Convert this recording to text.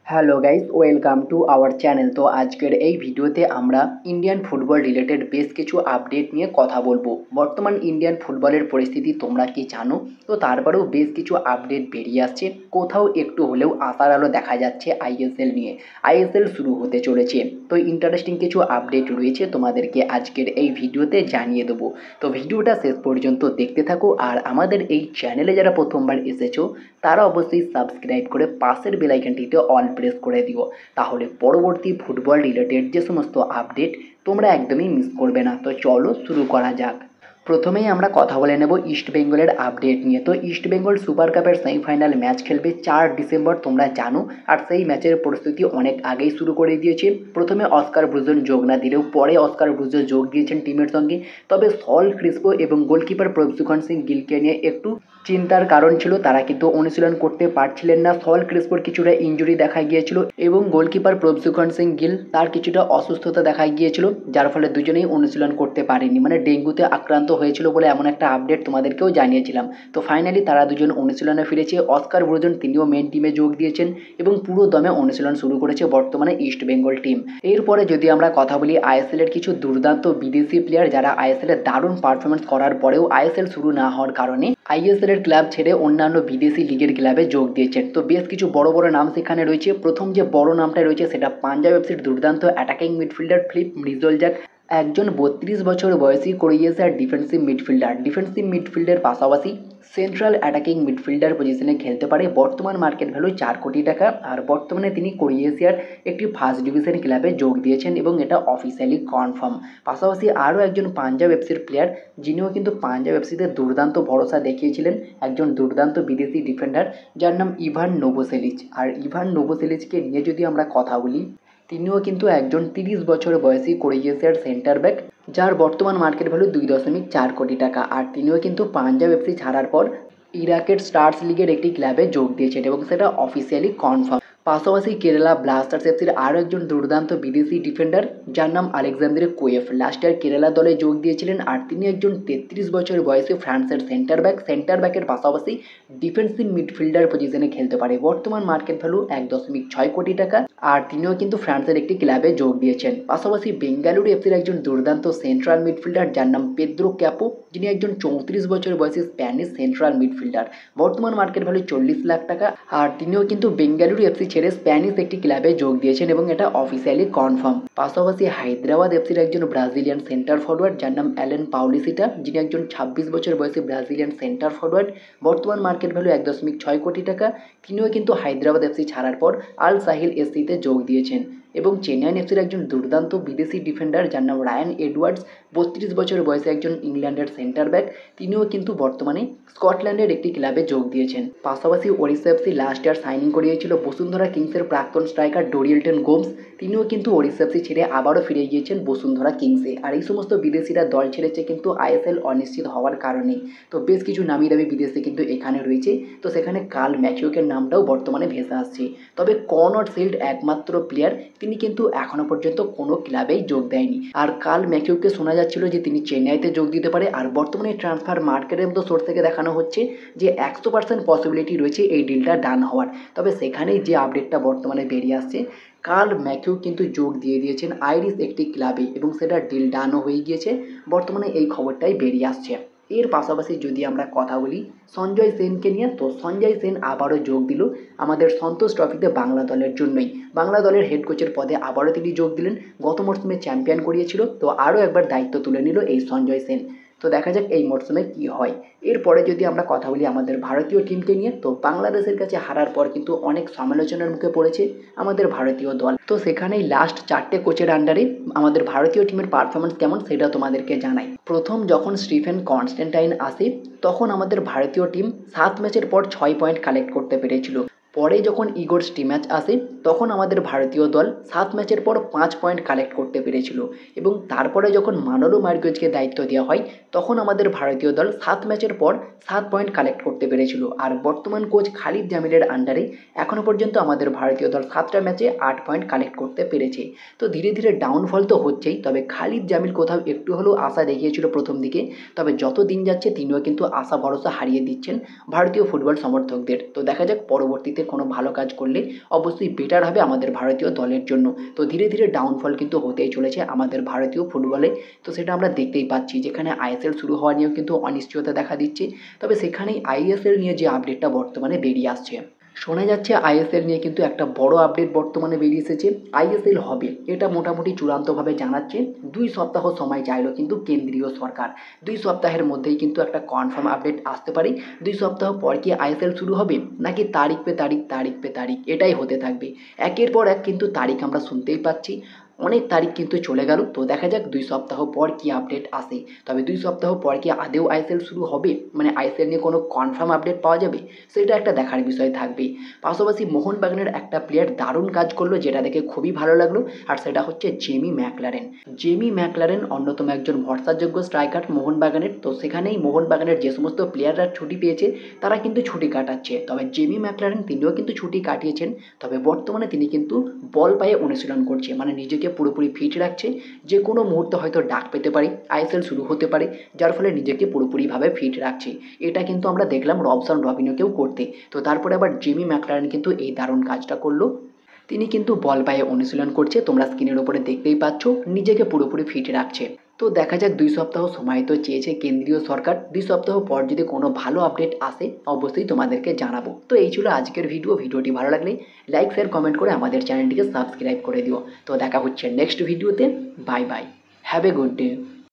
Hello guys, welcome to our channel. তো আজকের এই ভিডিওতে আমরা ইন্ডিয়ান ফুটবল রিলেটেড বেশ কিছু আপডেট নিয়ে কথা বলবো। বর্তমান ইন্ডিয়ান ফুটবলের পরিস্থিতি তোমরা কি জানো? তো তারপরেও বেশ কিছু আপডেট বেরিয়ে আসছে, কোথাও একটু হলেও আশার আলো দেখা যাচ্ছে আইএসএল নিয়ে। আইএসএল শুরু হতে চলেছে, তো ইন্টারেস্টিং কিছু আপডেট রয়েছে, তোমাদেরকে আজকের এই ভিডিওতে জানিয়ে দেবো। তো ভিডিওটা শেষ পর্যন্ত দেখতে থাকো, আর আমাদের এই চ্যানেলে যারা প্রথমবার এসেছো তারা অবশ্যই সাবস্ক্রাইব করে পাশের বেল আইকনটিতে অল প্রেস করে দিও, তাহলে পরবর্তী ফুটবল রিলেটেড যে সমস্ত আপডেট তোমরা একদমই মিস করবে না। তো চলো শুরু করা যাক। প্রথমেই আমরা কথা বলে নেব ইস্ট বেঙ্গলের আপডেট নিয়ে। তো ইস্ট বেঙ্গল সুপার কাপের সেমিফাইনাল ম্যাচ খেলবে 4 ডিসেম্বর, তোমরা জানো। আর সেই ম্যাচের প্রস্তুতি অনেক আগেই শুরু করে দিয়েছে। প্রথমে অস্কার ব্রুজন যোগ না দিলেও পরে অস্কার ব্রুজো যোগ দিয়েছেন টিমের সঙ্গে। তবে সল ক্রিস্পো এবং গোলকিপার প্রভসুখন সিং গিলকে নিয়ে একটু চিন্তার কারণ ছিল, তারা কিন্তু অনুশীলন করতে পারছিলেন না। সল ক্রিস্পোর কিছুটা ইঞ্জুরি দেখা গিয়েছিল এবং গোলকিপার প্রভসুখন সিং গিল তার কিছুটা অসুস্থতা দেখা গিয়েছিল, যার ফলে দুজনেই অনুশীলন করতে পারেনি, মানে ডেঙ্গুতে আক্রান্ত হয়েছিল বলে এমন একটা আপডেট তোমাদেরকেও জানিয়েছিলাম। তো ফাইনালি তারা দুজন অনুশীলনে ফিরেছে। অস্কার ব্রুজন তিনিও মেন টিমে যোগ দিয়েছেন এবং পুরো দমে অনুশীলন শুরু করেছে বর্তমানে ইস্ট বেঙ্গল টিম। এরপরে যদি আমরা কথা বলি আইএসএল এর কিছু দুর্দান্ত বিদেশি প্লেয়ার যারা আইএসএল এর দারুণ পারফরমেন্স করার পরেও আইএসএল শুরু না হওয়ার কারণে আইএসএল এর ক্লাব ছেড়ে অন্যান্য বিদেশি লিগের ক্লাবে যোগ দিয়েছেন। তো বেশ কিছু বড় বড় নাম সেখানে রয়েছে। প্রথম যে বড় নামটা রয়েছে সেটা পাঞ্জাব এফসির দুর্দান্ত অ্যাটাকিং মিডফিল্ডার ফিলিপ মৃজলজাক, একজন 32 বছর বয়সী কোরিয়েশিয়ার ডিফেন্সিভ মিডফিল্ডের পাশাপাশি সেন্ট্রাল অ্যাটাকিং মিডফিল্ডার পজিশনে খেলতে পারে। বর্তমান মার্কেট ভ্যালু 4 কোটি টাকা, আর বর্তমানে তিনি কোরিয়েশিয়ার একটি ফার্স্ট ডিভিশন ক্লাবে যোগ দিয়েছেন এবং এটা অফিসিয়ালি কনফার্ম। পাশাপাশি আরও একজন পাঞ্জাব এফসির প্লেয়ার, যিনিও কিন্তু পাঞ্জাব এফসিতে দুর্দান্ত ভরসা দেখিয়েছিলেন, একজন দুর্দান্ত বিদেশি ডিফেন্ডার যার নাম ইভান নোভোসেলিচ। আর ইভান নোভোসেলিচকে নিয়ে যদি আমরা কথা বলি, তিনিও কিন্তু একজন 30 বছর বয়সী কোরিয়েশিয়ার সেন্টার ব্যাক, যার বর্তমান মার্কেট ভ্যালু 2.4 কোটি টাকা। আর তিনিও কিন্তু পাঞ্জাব এফসি ছাড়ার পর ইরাকের স্টার্স লিগের একটি ক্লাবে যোগ দিয়েছেন এবং সেটা অফিসিয়ালি কনফার্ম। পাশাপাশি কেরালা ব্লাস্টার্স এফসির আরও একজন দুর্দান্ত বিদেশি ডিফেন্ডার যার নাম আলেকজান্দ্রে কোয়েফ, লাস্ট ইয়ার কেরালা দলে যোগ দিয়েছিলেন। আর তিনি একজন 33 বছর বয়সী ফ্রান্সের সেন্টার ব্যাকের পাশাপাশি ডিফেন্সিভ মিডফিল্ডার পজিশনে খেলতে পারে। বর্তমান মার্কেট ভ্যালু 1.6 কোটি টাকা, আর তিনিও কিন্তু ফ্রান্সের একটি ক্লাবে যোগ দিয়েছেন। পাশাপাশি বেঙ্গালুরু এফসির একজন দুর্দান্ত সেন্ট্রাল মিডফিল্ডার যার নাম পেদ্রো ক্যাপো, যিনি একজন 34 বছর বয়সী স্প্যানিশ সেন্ট্রাল মিডফিল্ডার। বর্তমান মার্কেট ভ্যালু 40 লাখ টাকা, আর তিনিও কিন্তু বেঙ্গালুরু এফসি ছেড়ে স্প্যানিশ একটি ক্লাবে যোগ দিয়েছেন এবং এটা অফিসিয়ালি কনফার্ম। পাশাপাশি হায়দ্রাবাদ এফসির একজন ব্রাজিলিয়ান সেন্টার ফরওয়ার্ড যার নাম অ্যালেন পাউলিসিটা, যিনি একজন 26 বছর বয়সী ব্রাজিলিয়ান সেন্টার ফরওয়ার্ড। বর্তমান মার্কেট ভ্যালু 1.6 কোটি টাকা। তিনিও কিন্তু হায়দ্রাবাদ এফসি ছাড়ার পর আল সাহিল এফসিতে যোগ দিয়েছেন। এবং চেন্নাইন এফসির একজন দুর্দান্ত বিদেশি ডিফেন্ডার যার নাম রায়ান এডওয়ার্ডস, 32 বছর বয়সে একজন ইংল্যান্ডের সেন্টার ব্যাক, তিনিও কিন্তু বর্তমানে স্কটল্যান্ডের একটি ক্লাবে যোগ দিয়েছেন। পাশাপাশি Odisha FC last year signing করিয়েছিল বসুন্ধরা কিংসের প্রাক্তন স্ট্রাইকার ডোরিয়েলটন গোমস, তিনিও কিন্তু ওড়িশা এফসি ছেড়ে আবারও ফিরে গিয়েছেন বসুন্ধরা কিংসে। আর এই সমস্ত বিদেশিরা দল ছেড়েছে কিন্তু আইএসএল অনিশ্চিত হওয়ার কারণে। তো বেশ কিছু নামি দামি বিদেশি কিন্তু এখানে রয়েছে। তো সেখানে কার্ল ম্যাথিউকের নামটাও বর্তমানে ভেসে আসছে। তবে কনর শিল্ড একমাত্র প্লেয়ার, তিনি কিন্তু এখনো পর্যন্ত কোনো ক্লাবেই যোগ দেয়নি। আর কার্ল ম্যাথিউকে শোনা যাচ্ছিল যে তিনি চেন্নাইতে যোগ দিতে পারে। আর বর্তমানে ট্রান্সফার মার্কেটের মতো সোর্স থেকে দেখানো হচ্ছে যে 100% পসিবিলিটি রয়েছে এই ডিলটা ডান হওয়ার। তবে সেখানেই যে আপডেটটা বর্তমানে বেরিয়ে আসছে, কার্ল ম্যাথিউ কিন্তু যোগ দিয়ে দিয়েছেন আইরিশ একটি ক্লাবে এবং সেটা ডিল ডানও হয়ে গিয়েছে। বর্তমানে এই খবরটাই বেরিয়ে আসছে। এর পাশাপাশি যদি আমরা কথা বলি সঞ্জয় সেনকে নিয়ে, তো সঞ্জয় সেন আবারও যোগ দিল আমাদের সন্তোষ ট্রফিতে বাংলা দলের জন্যই। বাংলা দলের হেড কোচের পদে আবারও তিনি যোগ দিলেন। গত মরশুমে চ্যাম্পিয়ন করিয়েছিল, তো আরও একবার দায়িত্ব তুলে নিল এই সঞ্জয় সেন। তো দেখা যাক এই মরশুমে কী হয়। এরপরে যদি আমরা কথা বলি আমাদের ভারতীয় টিমকে নিয়ে, তো বাংলাদেশের কাছে হারার পর কিন্তু অনেক সমালোচনার মুখে পড়েছে আমাদের ভারতীয় দল। তো সেখানেই লাস্ট 4টে কোচের আন্ডারে আমাদের ভারতীয় টিমের পারফরমেন্স কেমন সেটা তোমাদেরকে জানাই। প্রথম যখন স্টিফেন কনস্ট্যান্টাইন আসে, তখন আমাদের ভারতীয় টিম 7 ম্যাচের পর 6 পয়েন্ট কালেক্ট করতে পেরেছিল। পরে যখন ইগোর স্টিম্যাচ আসে, তখন আমাদের ভারতীয় দল 7 ম্যাচের পর 5 পয়েন্ট কালেক্ট করতে পেরেছিল। এবং তারপরে যখন মানোলো মার্গুয়েজকে দায়িত্ব দেওয়া হয়, তখন আমাদের ভারতীয় দল 7 ম্যাচের পর 7 পয়েন্ট কালেক্ট করতে পেরেছিল। আর বর্তমান কোচ খালিদ জামিলের আন্ডারে এখনও পর্যন্ত আমাদের ভারতীয় দল 7টা ম্যাচে 8 পয়েন্ট কালেক্ট করতে পেরেছে। তো ধীরে ধীরে ডাউনফল তো হচ্ছেই, তবে খালিদ জামিল কোথাও একটু হলেও আশা দেখিয়েছিল প্রথম দিকে। তবে যত দিন যাচ্ছে তিনিও কিন্তু আশা ভরসা হারিয়ে দিচ্ছেন ভারতীয় ফুটবল সমর্থকদের। তো দেখা যাক পরবর্তীতে থেকে কোনো ভালো কাজ করলে অবশ্যই বেটার হবে আমাদের ভারতীয় দলের জন্য। তো ধীরে ধীরে ডাউনফল কিন্তু হতেই চলেছে আমাদের ভারতীয় ফুটবলে। তো সেটা আমরা দেখতেই পাচ্ছি, যেখানে আইএসএল শুরু হওয়া নিয়েও কিন্তু অনিশ্চয়তা দেখা দিচ্ছে। তবে সেখানেই আইএসএল নিয়ে যে আপডেটটা বর্তমানে বেরিয়ে আসছে, শোনা যাচ্ছে আইএসএল নিয়ে কিন্তু একটা বড় আপডেট বর্তমানে বেরিয়ে এসেছে। আইএসএল হবে এটা মোটামুটি চূড়ান্তভাবে জানাচ্ছে। 2 সপ্তাহ সময় চাইলো কিন্তু কেন্দ্রীয় সরকার। 2 সপ্তাহের মধ্যেই কিন্তু একটা কনফার্ম আপডেট আসতে পারে। 2 সপ্তাহ পর কি আইএসএল শুরু হবে, নাকি তারিখ পে তারিখ তারিখ পে তারিখ এটাই হতে থাকবে। একের পর এক কিন্তু তারিখ আমরা শুনতেই পাচ্ছি, অনেক তারিখ কিন্তু চলে গেল। তো দেখা যাক 2 সপ্তাহ পর কি আপডেট আসে। তবে 2 সপ্তাহ পর কি আদেও আইএসএল শুরু হবে, মানে আইএসএল নিয়ে কোনো কনফার্ম আপডেট পাওয়া যাবে, সেটা একটা দেখার বিষয় থাকবে। পাশাপাশি মোহনবাগানের একটা প্লেয়ার দারুণ কাজ করলো, যেটা দেখে খুবই ভালো লাগলো, আর সেটা হচ্ছে জেমি ম্যাকলারেন। জেমি ম্যাকলারেন অন্যতম একজন ভরসাযোগ্য স্ট্রাইকার মোহনবাগানের। তো সেখানেই মোহনবাগানের যে সমস্ত প্লেয়াররা ছুটি পেয়েছে তারা কিন্তু ছুটি কাটাচ্ছে। তবে জেমি ম্যাকলারেন তিনিও কিন্তু ছুটি কাটিয়েছেন। তবে বর্তমানে তিনি কিন্তু বল পায়ে অনুশীলন করছে, মানে নিজেকে পুরোপুরি ফিট রাখছে। যে কোনো মুহূর্তে হয়তো ডাক পেতে পারে, আইএসএল শুরু হতে পারে, যার ফলে নিজেকে পুরোপুরিভাবে ফিট রাখছে। এটা কিন্তু আমরা দেখলাম রবসন রবিনোকেও করতে। তো তারপরে আবার জেমি ম্যাকলারেন কিন্তু এই দারুণ কাজটা করলো। তিনি কিন্তু বল পায়ে অনুশীলন করছে, তোমরা স্ক্রিনের ওপরে দেখতেই পাচ্ছ, নিজেকে পুরোপুরি ফিট রাখছে। তো দেখা যাক 2 সপ্তাহ সময় তো চেয়েছে কেন্দ্রীয় সরকার। 2 সপ্তাহ পর যদি কোনো ভালো আপডেট আসে অবশ্যই তোমাদেরকে জানাবো। তো এই ছিল আজকের ভিডিওটি ভালো লাগলে লাইক শেয়ার কমেন্ট করে আমাদের চ্যানেলটিকে সাবস্ক্রাইব করে দিও। তো দেখা হচ্ছে নেক্সট ভিডিওতে। Bye bye, have a good day.